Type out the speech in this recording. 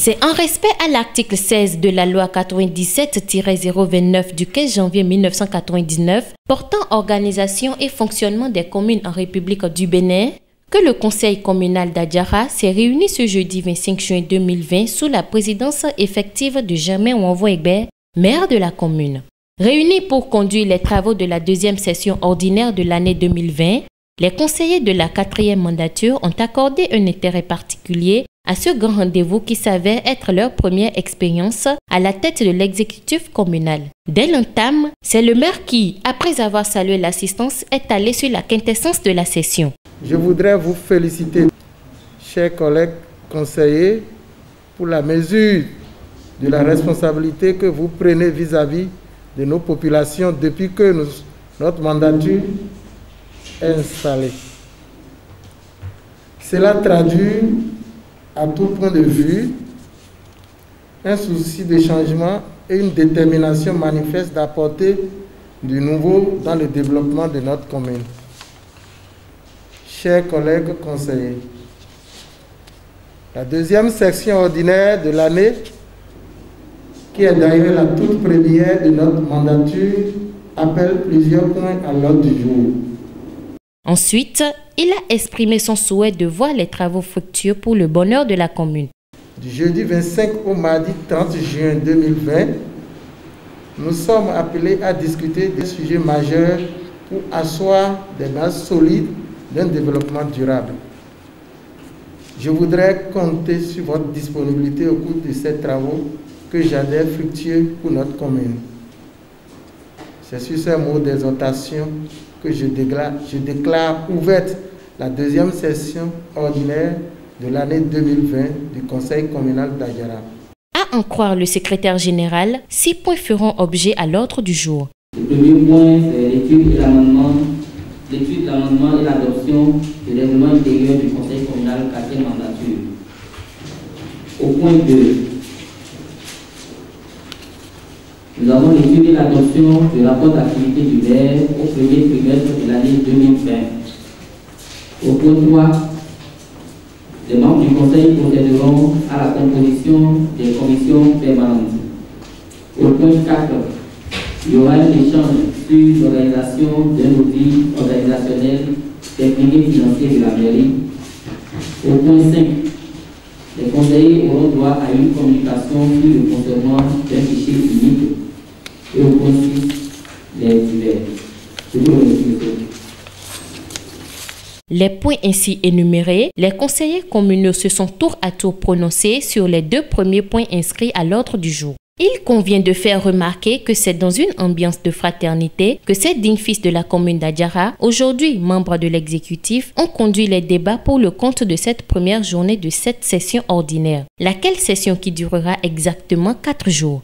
C'est en respect à l'article 16 de la loi 97-029 du 15 janvier 1999 portant organisation et fonctionnement des communes en République du Bénin que le conseil communal d'Adjara s'est réuni ce jeudi 25 juin 2020 sous la présidence effective de Germain Wanvo-Egbert, maire de la commune. Réunis pour conduire les travaux de la deuxième session ordinaire de l'année 2020, les conseillers de la 4e mandature ont accordé un intérêt particulier à ce grand rendez-vous qui s'avère être leur première expérience à la tête de l'exécutif communal. Dès l'entame, c'est le maire qui, après avoir salué l'assistance, est allé sur la quintessence de la session. Je voudrais vous féliciter, chers collègues conseillers, pour la mesure de la responsabilité que vous prenez vis-à-vis de nos populations depuis que notre mandature est installée. Cela traduit à tout point de vue un souci de changement et une détermination manifeste d'apporter du nouveau dans le développement de notre commune. Chers collègues conseillers, la deuxième section ordinaire de l'année, qui est d'ailleurs la toute première de notre mandature, appelle plusieurs points à l'ordre du jour. Ensuite, il a exprimé son souhait de voir les travaux fructueux pour le bonheur de la commune. Du jeudi 25 au mardi 30 juin 2020, nous sommes appelés à discuter des sujets majeurs pour asseoir des bases solides d'un développement durable. Je voudrais compter sur votre disponibilité au cours de ces travaux que j'adhère fructueux pour notre commune. C'est sur ces mots d'exhortation que je déclare ouverte la deuxième session ordinaire de l'année 2020 du Conseil communal d'Adjara. À en croire le secrétaire général, 6 points feront objet à l'ordre du jour. Le premier point, c'est l'étude de l'amendement et l'adoption du règlement intérieur du Conseil communal 4e mandature. Au point 2, nous avons étudié l'adoption du rapport d'activité du maire au premier trimestre de l'année 2020. Au point 3, les membres du Conseil procéderont à la composition des commissions permanentes. Au point 4, il y aura un échange sur l'organisation d'un outil organisationnel technique et financier de la mairie. Au point 5, les conseillers auront droit à une communication sur le fonctionnement d'un fichier unique. Et au point 6, les divers. Je vous remercie. Les points ainsi énumérés, les conseillers communaux se sont tour à tour prononcés sur les 2 premiers points inscrits à l'ordre du jour. Il convient de faire remarquer que c'est dans une ambiance de fraternité que ces dignes fils de la commune d'Adjara, aujourd'hui membres de l'exécutif, ont conduit les débats pour le compte de cette première journée de cette session ordinaire, laquelle session qui durera exactement 4 jours.